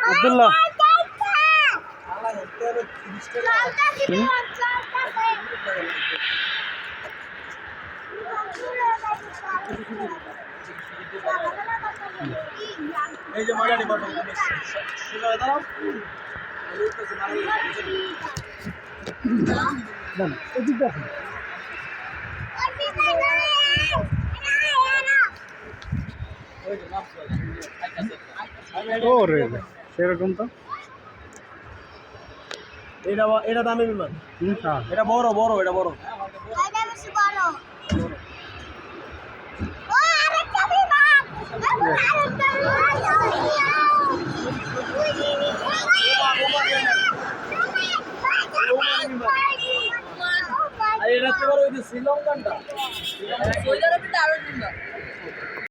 আব্দুল্লাহ এই যে মজা ডিপার্টমেন্ট দাঁড়াও সেরকম তো এটা দামি বিমান এটা বড় বড় এটা বড় এটা তো বড় শ্রীলঙ্কানটা সৌদি আরবের আরো